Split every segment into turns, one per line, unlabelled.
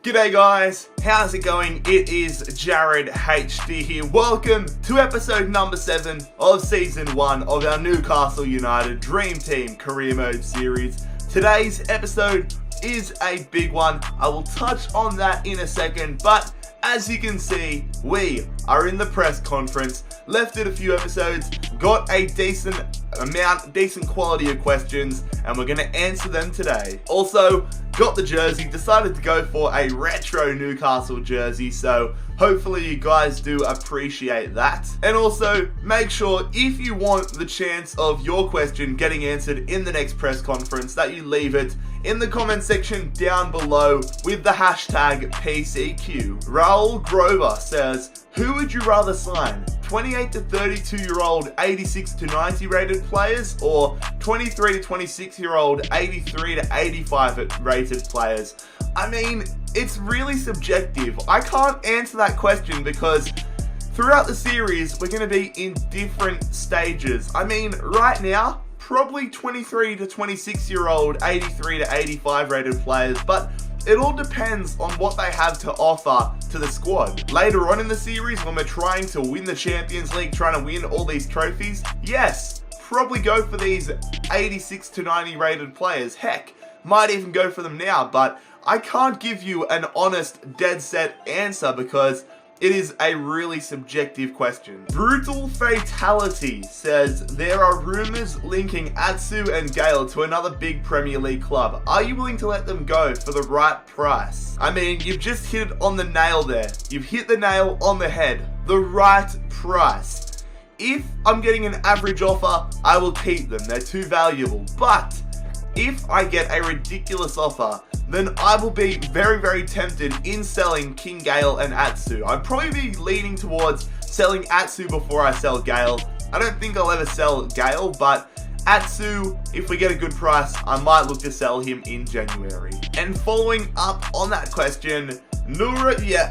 G'day guys, how's it going? It is JarradHD here. Welcome to episode number 7 of season 1 of our Newcastle United Dream Team Career Mode series. Today's episode is a big one. I will touch on that in a second, but as you can see, we are in the press conference, left it a few episodes, got a decent quality of questions, and we're going to answer them today. Also, got the jersey, decided to go for a retro Newcastle jersey, so hopefully you guys do appreciate that. And also, make sure if you want the chance of your question getting answered in the next press conference, that you leave it in the comment section down below with the hashtag PCQ. Raul Grover says, who would you rather sign? 28 to 32 year old 86 to 90 rated players, or 23 to 26 year old 83 to 85 rated players? I mean, it's really subjective. I can't answer that question because throughout the series we're going to be in different stages. I mean, right now, probably 23 to 26 year old 83 to 85 rated players, but it all depends on what they have to offer to the squad. Later on in the series, when we're trying to win the Champions League, trying to win all these trophies, yes, probably go for these 86 to 90 rated players. Heck, might even go for them now, but I can't give you an honest, dead set answer because it is a really subjective question. Brutal Fatality says, there are rumours linking Atsu and Gale to another big Premier League club. Are you willing to let them go for the right price? I mean, you've just hit it on the nail there. You've hit the nail on the head. The right price. If I'm getting an average offer, I will keep them. They're too valuable. But if I get a ridiculous offer, then I will be very tempted in selling King Gale and Atsu. I'd probably be leaning towards selling Atsu before I sell Gale. I don't think I'll ever sell Gale, but Atsu, if we get a good price, I might look to sell him in January. And following up on that question,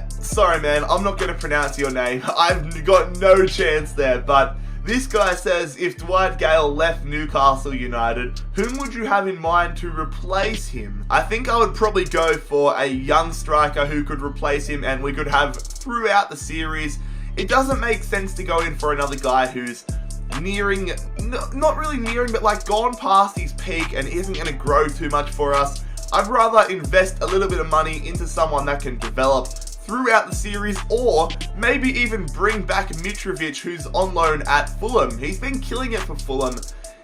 sorry man, I'm not going to pronounce your name. I've got no chance there, but this guy says, if Dwight Gale left Newcastle United, whom would you have in mind to replace him? I think I would probably go for a young striker who could replace him and we could have throughout the series. It doesn't make sense to go in for another guy who's nearing, not really nearing, but like gone past his peak and isn't going to grow too much for us. I'd rather invest a little bit of money into someone that can develop throughout the series, or maybe even bring back Mitrovic, who's on loan at Fulham. He's been killing it for Fulham.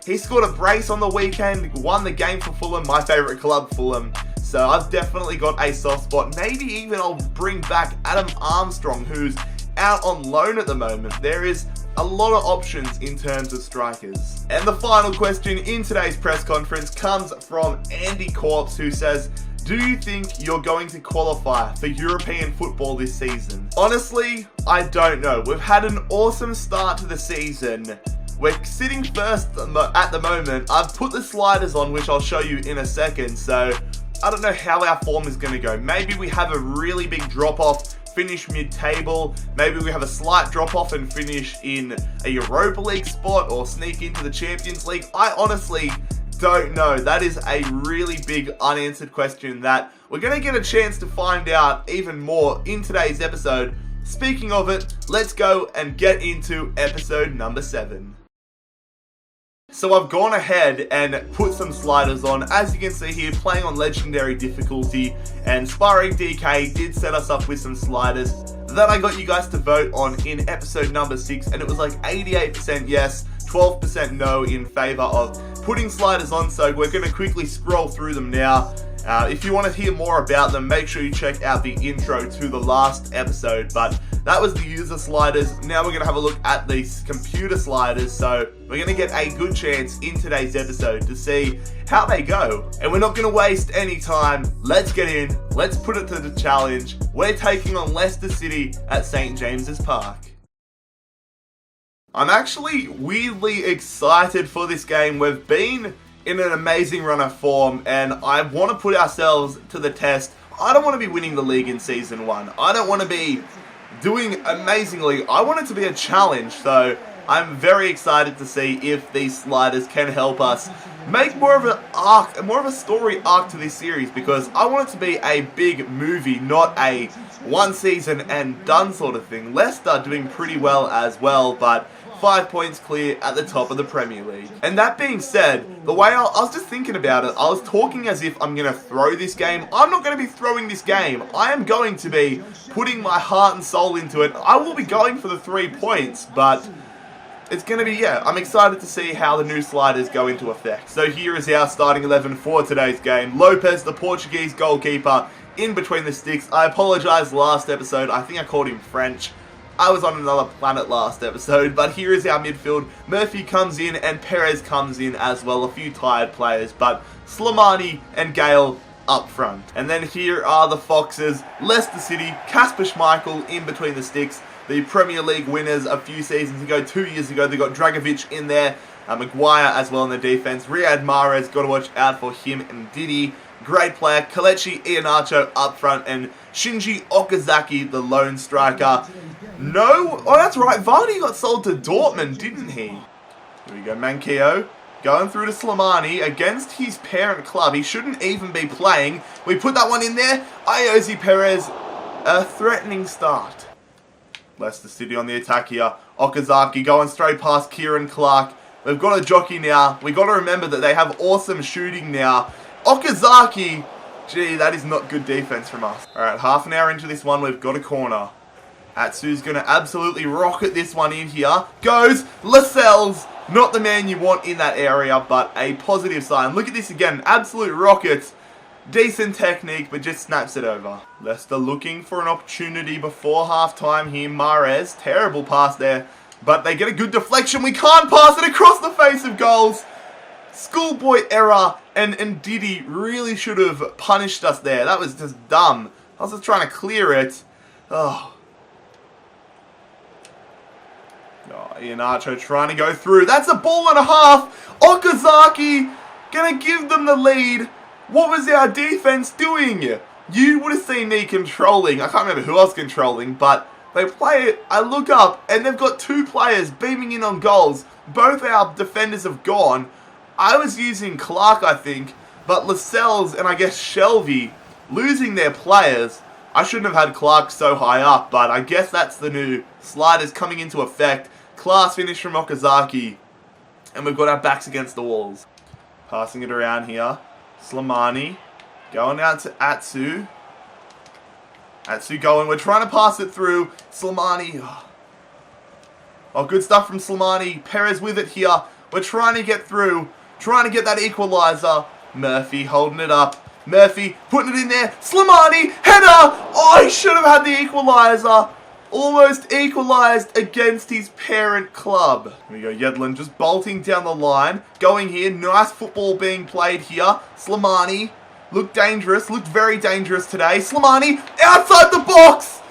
He scored a brace on the weekend, won the game for Fulham, my favourite club, Fulham. So I've definitely got a soft spot. Maybe even I'll bring back Adam Armstrong, who's out on loan at the moment. There is a lot of options in terms of strikers. And the final question in today's press conference comes from Andy Corpse, who says, do you think you're going to qualify for European football this season? Honestly, I don't know. We've had an awesome start to the season. We're sitting first at the moment. I've put the sliders on, which I'll show you in a second, so I don't know how our form is going to go. Maybe we have a really big drop-off, finish mid-table. Maybe we have a slight drop-off and finish in a Europa League spot or sneak into the Champions League. I honestly don't know. That is a really big unanswered question that we're going to get a chance to find out even more in today's episode. Speaking of it, let's go and get into episode number 7. So I've gone ahead and put some sliders on. As you can see here, playing on legendary difficulty, and Sparring DK did set us up with some sliders that I got you guys to vote on in episode number 6, and it was like 88% yes, 12% no in favour of putting sliders on, so we're going to quickly scroll through them now. If you want to hear more about them, make sure you check out the intro to the last episode, but that was the user sliders. Now we're going to have a look at these computer sliders, so we're going to get a good chance in today's episode to see how they go. And we're not going to waste any time. Let's get in, let's put it to the challenge. We're taking on Leicester City at St. James's Park. I'm actually weirdly excited for this game. We've been in an amazing run of form, and I want to put ourselves to the test. I don't want to be winning the league in Season 1. I don't want to be doing amazingly. I want it to be a challenge, so I'm very excited to see if these sliders can help us make more of an arc, more of a story arc to this series, because I want it to be a big movie, not a one season and done sort of thing. Leicester doing pretty well as well, but 5 points clear at the top of the Premier League. And that being said, the way I was just thinking about it, I was talking as if I'm going to throw this game. I'm not going to be throwing this game. I am going to be putting my heart and soul into it. I will be going for the 3 points, but it's going to be, yeah, I'm excited to see how the new sliders go into effect. So here is our starting 11 for today's game. Lopez, the Portuguese goalkeeper, in between the sticks. I apologise last episode. I think I called him French. I was on another planet last episode, but here is our midfield. Murphy comes in and Perez comes in as well. A few tired players, but Slimani and Gale up front. And then here are the Foxes. Leicester City, Kasper Schmeichel in between the sticks. The Premier League winners a few seasons ago, 2 years ago. They got Dragovic in there. Maguire as well in the defense. Riyad Mahrez, got to watch out for him and Didi. Great player. Kelechi Iheanacho up front. And Shinji Okazaki, the lone striker. No, oh that's right, Vardy got sold to Dortmund, didn't he? Here we go, Manquillo going through to Slimani against his parent club. He shouldn't even be playing. We put that one in there. Ayoze Perez, a threatening start. Leicester City on the attack here. Okazaki going straight past Kieran Clark. We've got a jockey now. We've got to remember that they have awesome shooting now. Okazaki, gee, that is not good defense from us. Alright, half an hour into this one, we've got a corner. Atsu's going to absolutely rocket this one in here. Goes Lascelles. Not the man you want in that area, but a positive sign. Look at this again. Absolute rocket. Decent technique, but just snaps it over. Leicester looking for an opportunity before half-time here. Mahrez. Terrible pass there. But they get a good deflection. We can't pass it across the face of goals. Schoolboy error. And Didi really should have punished us there. That was just dumb. I was just trying to clear it. Oh. Iheanacho trying to go through. That's a ball and a half. Okazaki going to give them the lead. What was our defense doing? You would have seen me controlling. I can't remember who else controlling, but they play it. I look up and they've got 2 players beaming in on goals. Both our defenders have gone. I was using Clark, I think, but Lascelles and I guess Shelvey losing their players. I shouldn't have had Clark so high up, but I guess that's the new sliders coming into effect. Class finish from Okazaki. And we've got our backs against the walls. Passing it around here. Slimani. Going out to Atsu. Atsu going. We're trying to pass it through. Slimani. Oh, good stuff from Slimani. Perez with it here. We're trying to get through. Trying to get that equaliser. Murphy holding it up. Murphy putting it in there. Slimani. Header. Oh, he should have had the equaliser. Almost equalised against his parent club. Here we go, Yedlin just bolting down the line. Going here, nice football being played here. Slimani looked dangerous, looked very dangerous today. Slimani outside the box!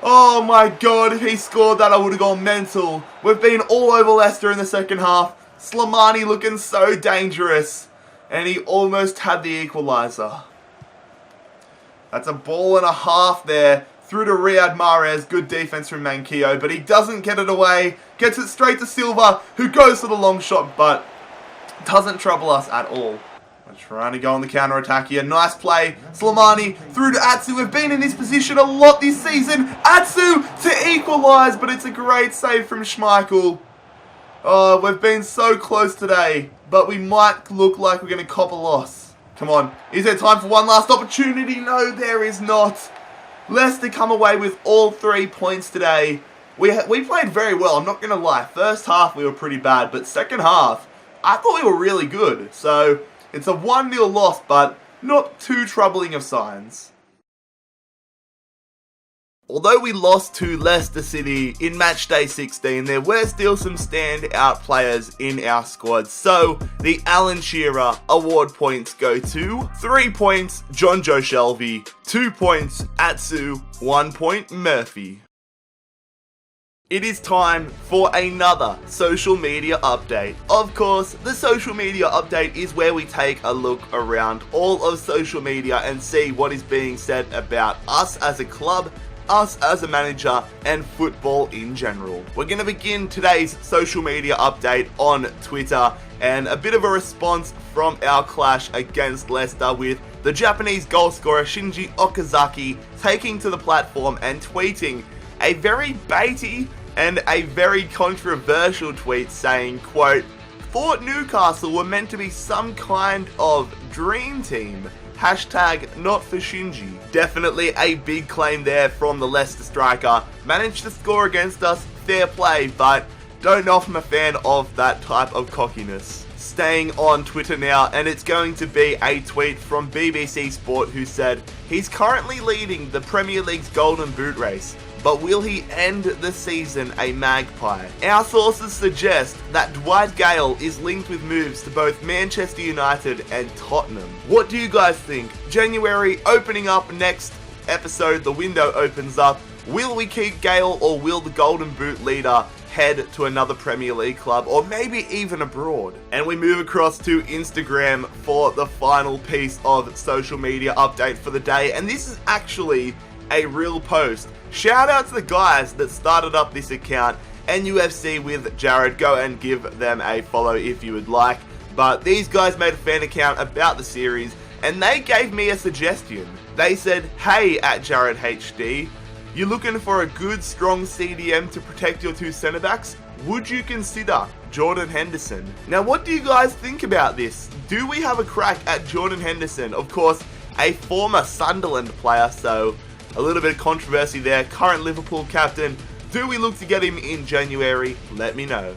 Oh my god, if he scored that I would have gone mental. We've been all over Leicester in the second half. Slimani looking so dangerous. And he almost had the equaliser. That's a ball and a half there. Through to Riyad Mahrez. Good defense from Manquillo, but he doesn't get it away. Gets it straight to Silva, who goes for the long shot, but doesn't trouble us at all. We're trying to go on the counter-attack here. Nice play. Slimani through to Atsu. We've been in this position a lot this season. Atsu to equalise, but it's a great save from Schmeichel. Oh, we've been so close today, but we might look like we're going to cop a loss. Come on. Is there time for one last opportunity? No, there is not. Leicester come away with all 3 points today. We played very well, I'm not going to lie. First half we were pretty bad, but second half I thought we were really good. So it's a 1-0 loss, but not too troubling of signs. Although we lost to Leicester City in match day 16, there were still some standout players in our squad. So the Alan Shearer award points go to 3 points John Joe Shelvey, 2 points Atsu, 1 point Murphy. It is time for another social media update. Of course, the social media update is where we take a look around all of social media and see what is being said about us as a club us as a manager, and football in general. We're going to begin today's social media update on Twitter, and a bit of a response from our clash against Leicester, with the Japanese goal scorer Shinji Okazaki taking to the platform and tweeting a very baity and a very controversial tweet saying, quote, "Thought Newcastle were meant to be some kind of dream team. Hashtag not for Shinji." Definitely a big claim there from the Leicester striker. Managed to score against us, fair play, but don't know if I'm a fan of that type of cockiness. Staying on Twitter now, and it's going to be a tweet from BBC Sport, who said, "He's currently leading the Premier League's Golden Boot race, but will he end the season a Magpie? Our sources suggest that Dwight Gale is linked with moves to both Manchester United and Tottenham." What do you guys think? January opening up next episode, the window opens up. Will we keep Gale, or will the Golden Boot leader head to another Premier League club, or maybe even abroad? And we move across to Instagram for the final piece of social media update for the day, and this is actually a real post. Shout out to the guys that started up this account, NUFC with Jared. Go and give them a follow if you would like. But these guys made a fan account about the series, and they gave me a suggestion. They said, "Hey at JarradHD, you looking for a good strong CDM to protect your two centre backs? Would you consider Jordan Henderson?" Now, what do you guys think about this? Do we have a crack at Jordan Henderson? Of course, a former Sunderland player, so a little bit of controversy there. Current Liverpool captain. Do we look to get him in January? Let me know.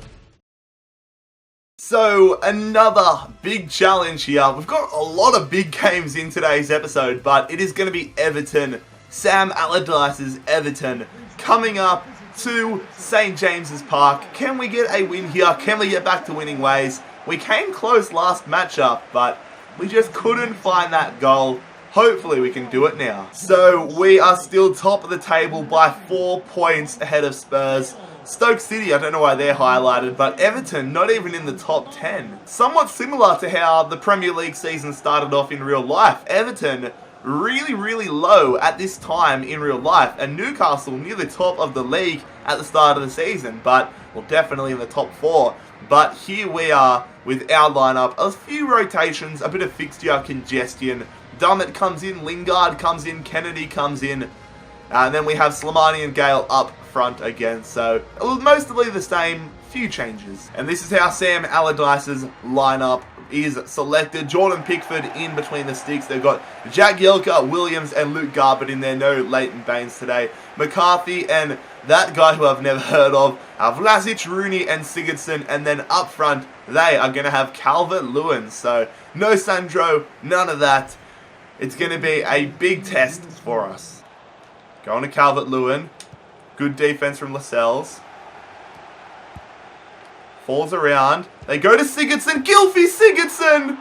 So, another big challenge here. We've got a lot of big games in today's episode, but it is going to be Everton. Sam Allardyce's Everton coming up to St. James's Park. Can we get a win here? Can we get back to winning ways? We came close last matchup, but we just couldn't find that goal. Hopefully we can do it now. So we are still top of the table by 4 points ahead of Spurs. Stoke City, I don't know why they're highlighted, but Everton not even in the top 10. Somewhat similar to how the Premier League season started off in real life. Everton really low at this time in real life, and Newcastle near the top of the league at the start of the season, but well, definitely in the top 4. But here we are with our lineup, a few rotations, a bit of fixture congestion. Dummett comes in, Lingard comes in, Kennedy comes in, and then we have Slimani and Gale up front again, so mostly the same, few changes. And this is how Sam Allardyce's lineup is selected. Jordan Pickford in between the sticks. They've got Jack Yelka, Williams, and Luke Garbutt in there. No Leighton Baines today. McCarthy and that guy who I've never heard of, Vlasic, Rooney, and Sigurdsson. And then up front, they are going to have Calvert-Lewin. So no Sandro, none of that. It's going to be a big test for us. Going to Calvert-Lewin. Good defense from Lascelles. Falls around. They go to Sigurdsson. Gylfi Sigurdsson!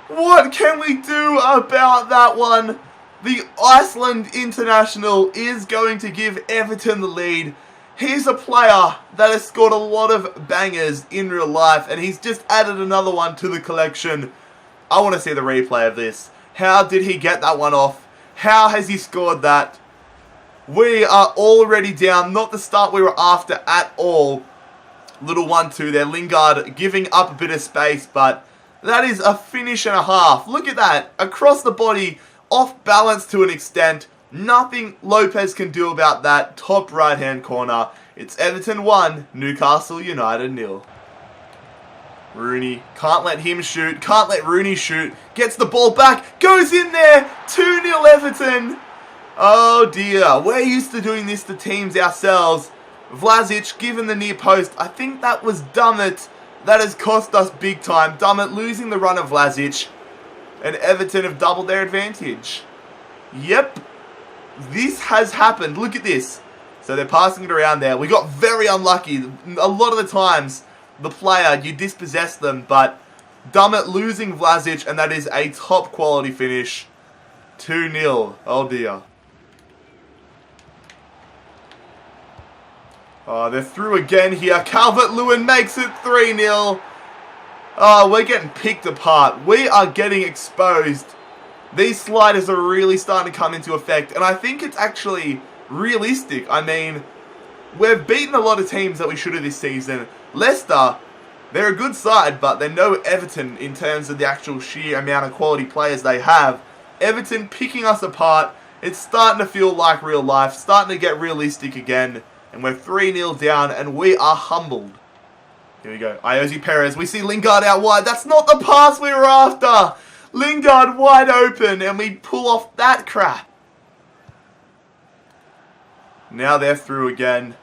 What can we do about that one? The Iceland international is going to give Everton the lead. He's a player that has scored a lot of bangers in real life, and he's just added another one to the collection. I want to see the replay of this. How did he get that one off? How has he scored that? We are already down. Not the start we were after at all. Little 1-2 there. Lingard giving up a bit of space, but that is a finish and a half. Look at that. Across the body, off balance to an extent. Nothing Lopez can do about that. Top right-hand corner. It's Everton 1, Newcastle United 0. Rooney, can't let him shoot. Can't let Rooney shoot. Gets the ball back. Goes in there. 2-0 Everton. Oh dear. We're used to doing this to teams ourselves. Vlasic given the near post. I think that was Dummett. That has cost us big time. Dummett losing the run of Vlasic. And Everton have doubled their advantage. Yep. This has happened. Look at this. So they're passing it around there. We got very unlucky. A lot of the times, the player, you dispossess them. But Dummett losing Vlasic, and that is a top quality finish. 2-0. Oh dear. Oh, they're through again here. Calvert-Lewin makes it 3-0. Oh, we're getting picked apart. We are getting exposed. These sliders are really starting to come into effect. And I think it's actually realistic. I mean, we've beaten a lot of teams that we should have this season. Leicester, they're a good side, but they're no Everton in terms of the actual sheer amount of quality players they have. Everton picking us apart. It's starting to feel like real life, starting to get realistic again. And we're 3-0 down, and we are humbled. Here we go. Iosi Perez. We see Lingard out wide. That's not the pass we were after. Lingard wide open, and we pull off that crap. Now they're through again.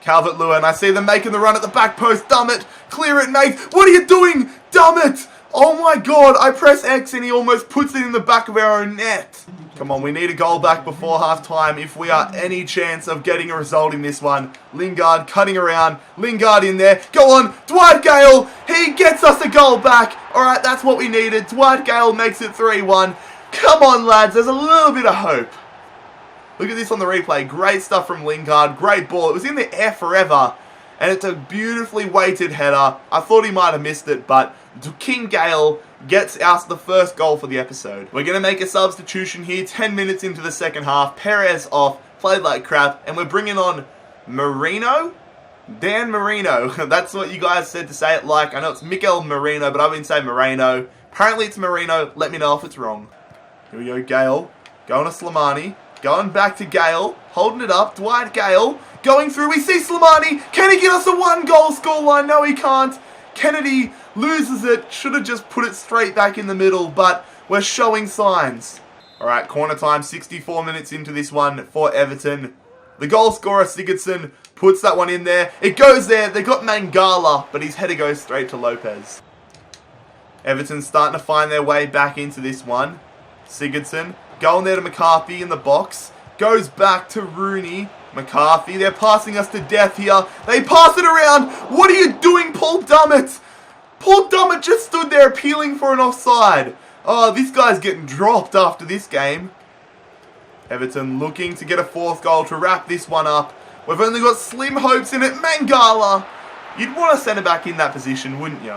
Calvert-Lewin. I see them making the run at the back post. Dumb it. Clear it, mate. What are you doing? Dumb it. Oh my god. I press X and he almost puts it in the back of our own net. Come on, we need a goal back before half-time if we are any chance of getting a result in this one. Lingard cutting around. Lingard in there. Go on. Dwight Gale. He gets us a goal back. Alright, that's what we needed. Dwight Gale makes it 3-1. Come on, lads. There's a little bit of hope. Look at this on the replay. Great stuff from Lingard. Great ball. It was in the air forever. And it's a beautifully weighted header. I thought he might have missed it, but King Gale gets us the first goal for the episode. We're going to make a substitution here. 10 minutes into the second half. Perez off. Played like crap. And we're bringing on Marino? Dan Marino. That's what you guys said to say it like. I know it's Mikel Marino, but I've been saying Moreno. Apparently it's Marino. Let me know if it's wrong. Here we go. Gale. Going to Slimani. Going back to Gale. Holding it up. Dwight Gale. Going through. We see Slimani. Can he get us a 1-goal scoreline? No, he can't. Kennedy loses it. Should have just put it straight back in the middle, but we're showing signs. Alright, corner time. 64 minutes into this one for Everton. The goal scorer, Sigurdsson, puts that one in there. It goes there. They got Mangala, but his header goes straight to Lopez. Everton's starting to find their way back into this one. Sigurdsson going there to McCarthy in the box. Goes back to Rooney. McCarthy, they're passing us to death here. They pass it around. What are you doing, Paul Dummett? Paul Dummett just stood there appealing for an offside. Oh, this guy's getting dropped after this game. Everton looking to get a 4th goal to wrap this one up. We've only got slim hopes in it. Mangala. You'd want to send it back in that position, wouldn't you?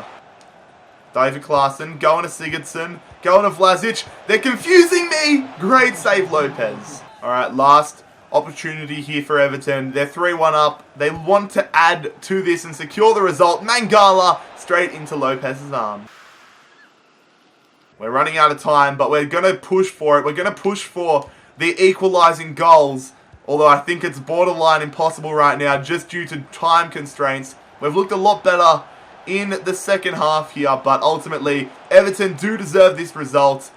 David Klaassen going to Sigurdsson. Going to Vlasic. They're confusing me. Great save, Lopez. Alright, last opportunity here for Everton. They're 3-1 up. They want to add to this and secure the result. Mangala straight into Lopez's arm. We're running out of time, but we're going to push for it. We're going to push for the equalising goals. Although I think it's borderline impossible right now just due to time constraints. We've looked a lot better in the second half here, but ultimately Everton do deserve this result.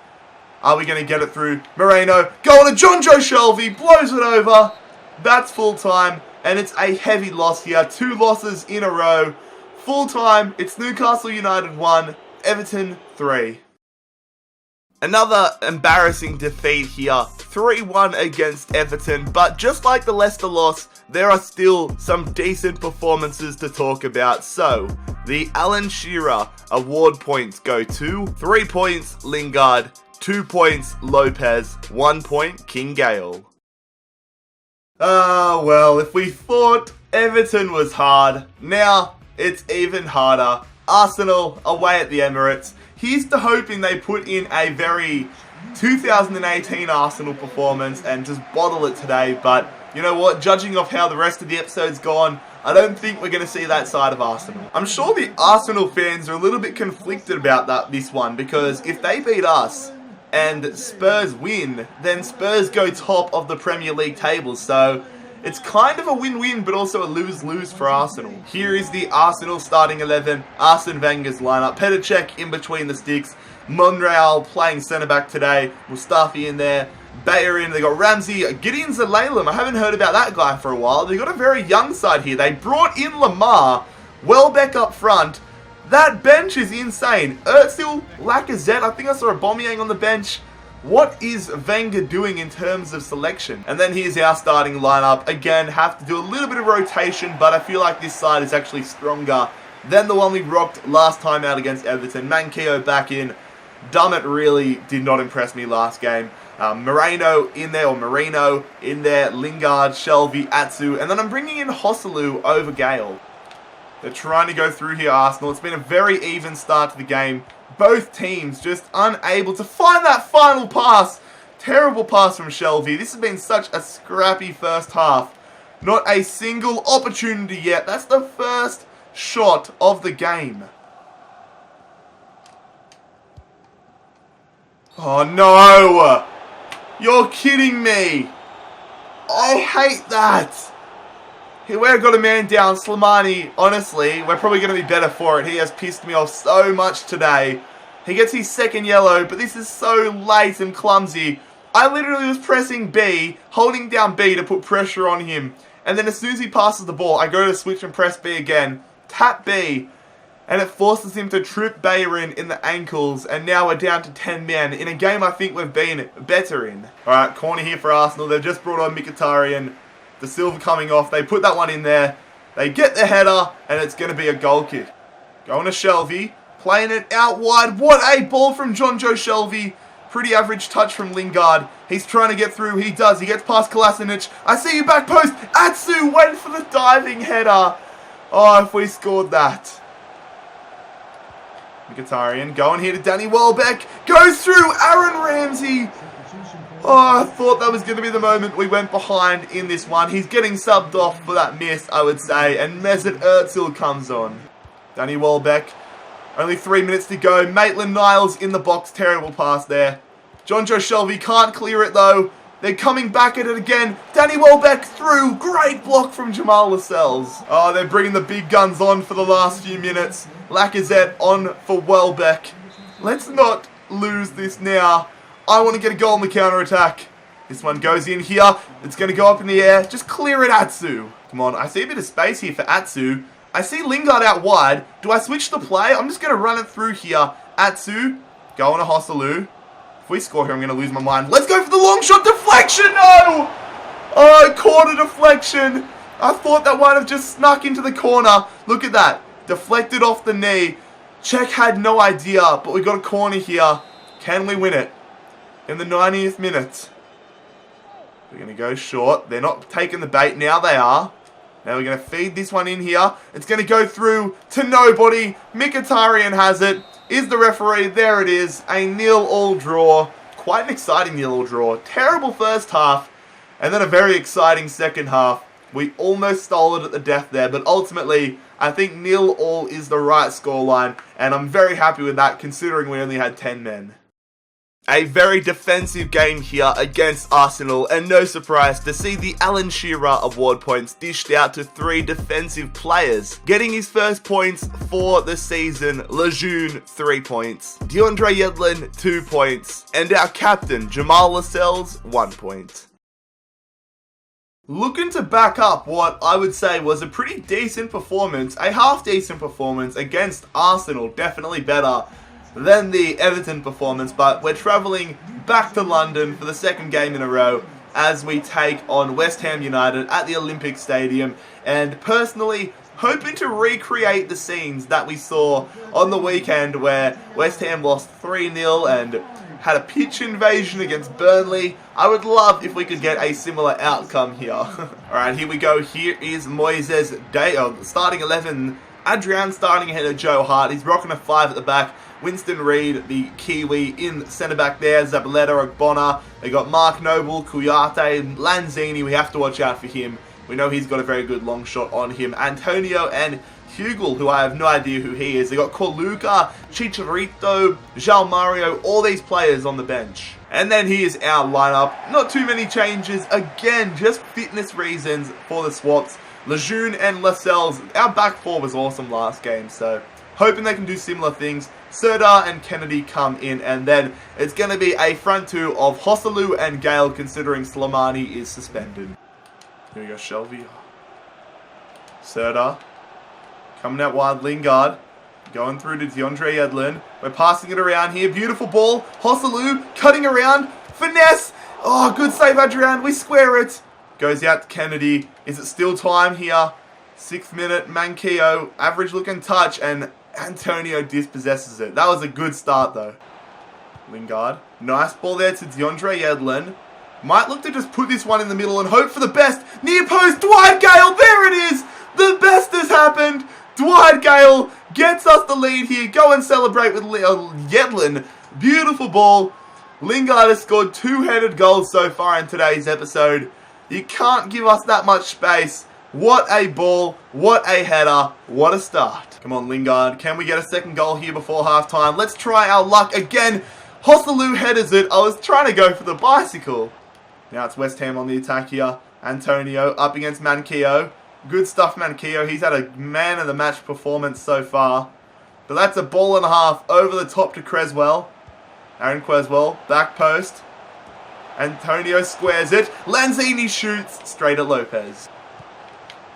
Are we going to get it through? Moreno going to Jonjo Shelvey, blows it over. That's full time, and it's a heavy loss here. 2 losses in a row. Full time, it's Newcastle United 1, Everton 3. Another embarrassing defeat here. 3-1 against Everton, but just like the Leicester loss, there are still some decent performances to talk about. So, the Alan Shearer award points go to 3 points Lingard, 2 points Lopez, 1 point King Gale. Well, if we thought Everton was hard, now it's even harder. Arsenal away at the Emirates. Here's to hoping they put in a very 2018 Arsenal performance and just bottle it today. But you know what? Judging off how the rest of the episode's gone, I don't think we're going to see that side of Arsenal. I'm sure the Arsenal fans are a little bit conflicted about this one, because if they beat us and Spurs win, then Spurs go top of the Premier League table. So it's kind of a win-win, but also a lose-lose for Arsenal. Here is the Arsenal starting 11. Arsene Wenger's lineup. Petr Cech in between the sticks. Monreal playing centre-back today. Mustafi in there. Bayer in. They got Ramsey. Gideon Zelalem. I haven't heard about that guy for a while. They got a very young side here. They brought in Lamar. Welbeck up front. That bench is insane. Özil, Lacazette. I think I saw Aubameyang on the bench. What is Wenger doing in terms of selection? And then here's our starting lineup. Again, have to do a little bit of rotation, but I feel like this side is actually stronger than the one we rocked last time out against Everton. Manquillo back in. Dummett really did not impress me last game. Moreno in there, Lingard, Shelvey, Atsu, and then I'm bringing in Joselu over Gale. They're trying to go through here, Arsenal. It's been a very even start to the game. Both teams just unable to find that final pass Terrible pass from Shelby. This has been such a scrappy first half. Not a single opportunity yet. That's the first shot of the game. Oh no! You're kidding me! I hate that! Here we've got a man down, Slimani. Honestly, we're probably going to be better for it. He has pissed me off so much today. He gets his second yellow, but this is so late and clumsy. I literally was pressing B, holding down B to put pressure on him. And then as soon as he passes the ball, I go to switch and press B again. Tap B. And it forces him to trip Bayern in the ankles. And now we're down to 10 men in a game I think we've been better in. Alright, corner here for Arsenal. They've just brought on Mkhitaryan. The silver coming off. They put that one in there. They get the header. And it's going to be a goal kick. Going to Shelby. Playing it out wide. What a ball from John Joe Shelby. Pretty average touch from Lingard. He's trying to get through. He does. He gets past Kolasinac. I see you back post. Atsu went for the diving header. Oh, if we scored that. Mkhitaryan going here to Danny Welbeck. Goes through Aaron Ramsey. Oh, I thought that was going to be the moment we went behind in this one. He's getting subbed off for that miss, I would say. And Mesut Özil comes on. Danny Welbeck. Only 3 minutes to go. Maitland-Niles in the box. Terrible pass there. John Joe Shelby can't clear it though. They're coming back at it again. Danny Welbeck through. Great block from Jamal Lascelles. Oh, they're bringing the big guns on for the last few minutes. Lacazette on for Welbeck. Let's not lose this now. I want to get a goal on the counter-attack. This one goes in here. It's going to go up in the air. Just clear it, Atsu. Come on. I see a bit of space here for Atsu. I see Lingard out wide. Do I switch the play? I'm just going to run it through here. Atsu. Going to Hosselu. If we score here, I'm going to lose my mind. Let's go for the long shot. Deflection. No! Oh, corner deflection. I thought that might have just snuck into the corner. Look at that. Deflected off the knee. Czech had no idea, but we got a corner here. Can we win it? In the 90th minute. We're going to go short. They're not taking the bait. Now they are. Now we're going to feed this one in here. It's going to go through to nobody. Mkhitaryan has it. Is the referee. There it is. A 0-0 draw. Quite an exciting 0-0 draw. Terrible first half. And then a very exciting second half. We almost stole it at the death there. But ultimately, I think 0-0 is the right scoreline. And I'm very happy with that considering we only had 10 men. A very defensive game here against Arsenal, and no surprise to see the Alan Shearer award points dished out to 3 defensive players. Getting his first points for the season, Lejeune 3 points, DeAndre Yedlin 2 points, and our captain Jamal Lascelles 1 point. Looking to back up what I would say was a pretty decent performance, a half decent performance against Arsenal, definitely better than the Everton performance, but we're travelling back to London for the second game in a row as we take on West Ham United at the Olympic Stadium, and personally hoping to recreate the scenes that we saw on the weekend where West Ham lost 3-0 and had a pitch invasion against Burnley. I would love if we could get a similar outcome here. Alright, here we go. Here is Moises starting 11. Adrian starting ahead of Joe Hart. He's rocking a 5 at the back. Winston Reid, the Kiwi, in centre-back there. Zabaleta, Ogbonna. They got Mark Noble, Kouyaté, Lanzini. We have to watch out for him. We know he's got a very good long shot on him. Antonio and Hugel, who I have no idea who he is. They got Corluka, Chicharito, João Mario, all these players on the bench. And then here's our lineup. Not too many changes. Again, just fitness reasons for the swaps. Lejeune and Lascelles. Our back four was awesome last game, so hoping they can do similar things. Serdar and Kennedy come in, and then it's going to be a front two of Hosselu and Gale, considering Slimani is suspended. Here we go, Shelby. Serdar. Coming out wide, Lingard. Going through to DeAndre Yedlin. We're passing it around here. Beautiful ball. Hosselu cutting around. Finesse. Oh, good save, Adrian. We square it. Goes out to Kennedy. Is it still time here? 6th minute. Manquillo. Average looking touch. And Antonio dispossesses it. That was a good start, though. Lingard. Nice ball there to DeAndre Yedlin. Might look to just put this one in the middle and hope for the best. Near post. Dwight Gale. There it is. The best has happened. Dwight Gale gets us the lead here. Go and celebrate with Yedlin. Beautiful ball. Lingard has scored two-headed goals so far in today's episode. You can't give us that much space. What a ball, what a header, what a start. Come on, Lingard, can we get a second goal here before half-time? Let's try our luck again. Joselu headers it. I was trying to go for the bicycle. Now it's West Ham on the attack here. Antonio up against Manquillo. Good stuff, Manquillo. He's had a man-of-the-match performance so far. But that's a ball and a half over the top to Creswell. Aaron Creswell, back post. Antonio squares it. Lanzini shoots straight at Lopez.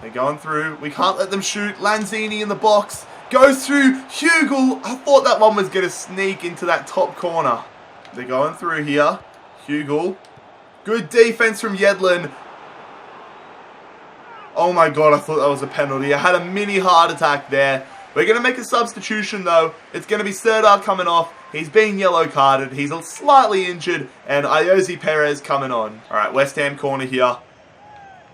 They're going through. We can't let them shoot. Lanzini in the box. Goes through. Hugel. I thought that one was going to sneak into that top corner. They're going through here. Hugel. Good defense from Yedlin. Oh my god, I thought that was a penalty. I had a mini heart attack there. We're going to make a substitution though. It's going to be Serdar coming off. He's being yellow carded. He's slightly injured. And Ayoze Perez coming on. Alright, West Ham corner here.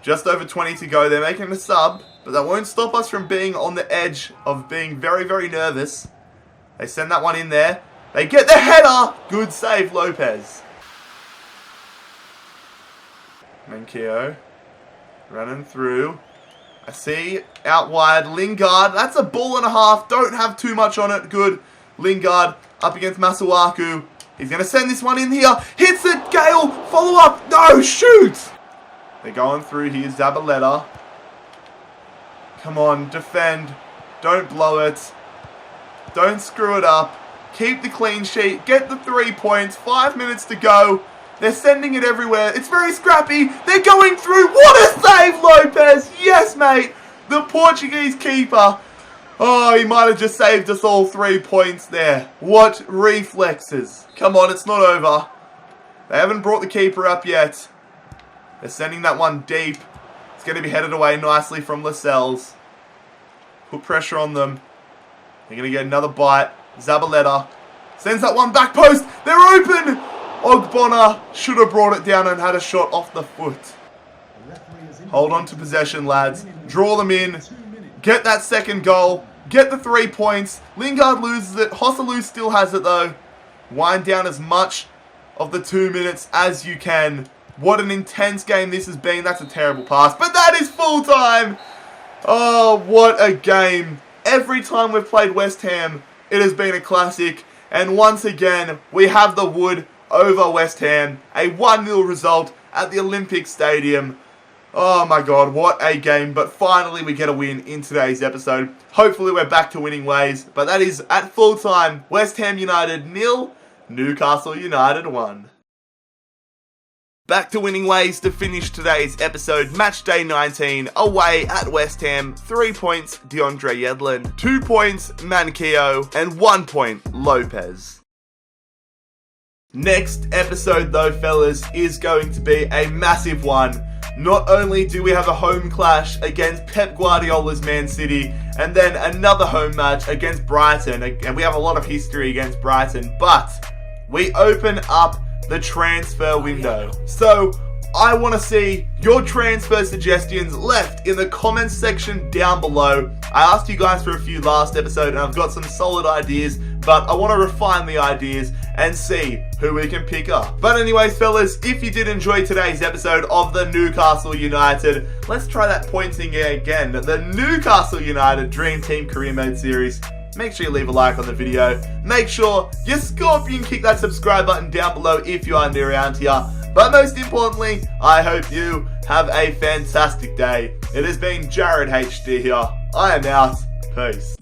Just over 20 to go. They're making a sub. But that won't stop us from being on the edge of being very, very nervous. They send that one in there. They get the header. Good save, Lopez. Manquillo. Running through. I see. Out wide. Lingard. That's a ball and a half. Don't have too much on it. Good. Lingard up against Masuaku. He's going to send this one in here. Hits it. Gale. Follow up. No. Shoot. They're going through here. Zabaleta. Come on. Defend. Don't blow it. Don't screw it up. Keep the clean sheet. Get the 3 points. 5 minutes to go. They're sending it everywhere. It's very scrappy. They're going through. What a save, Lopez. Yes, mate. The Portuguese keeper. Oh, he might have just saved us all 3 points there. What reflexes. Come on, it's not over. They haven't brought the keeper up yet. They're sending that one deep. It's going to be headed away nicely from Lascelles. Put pressure on them. They're going to get another bite. Zabaleta sends that one back post. They're open. Ogbonna should have brought it down and had a shot off the foot. Hold on to possession, lads. Draw them in. Get that second goal. Get the 3 points. Lingard loses it. Joselu still has it though. Wind down as much of the 2 minutes as you can. What an intense game this has been. That's a terrible pass. But that is full time. Oh, what a game. Every time we've played West Ham, it has been a classic. And once again, we have the wood over West Ham. A 1-0 result at the Olympic Stadium. Oh my god, what a game. But finally we get a win in today's episode. Hopefully we're back to winning ways. But that is at full time. West Ham United 0, Newcastle United 1. Back to winning ways to finish today's episode. Match day 19, away at West Ham. 3 points, DeAndre Yedlin. 2 points, Manquillo. And 1 point, Lopez. Next episode though, fellas, is going to be a massive one. Not only do we have a home clash against Pep Guardiola's Man City, and then another home match against Brighton, and we have a lot of history against Brighton, but we open up the transfer window. So I want to see your transfer suggestions left in the comments section down below. I asked you guys for a few last episode and I've got some solid ideas, but I want to refine the ideas and see who we can pick up. But anyways, fellas, if you did enjoy today's episode of the Newcastle United, let's try that pointing again, the Newcastle United Dream Team Career Mode series. Make sure you leave a like on the video. Make sure you scorpion kick that subscribe button down below if you are new around here. But most importantly, I hope you have a fantastic day. It has been JarradHD here. I am out. Peace.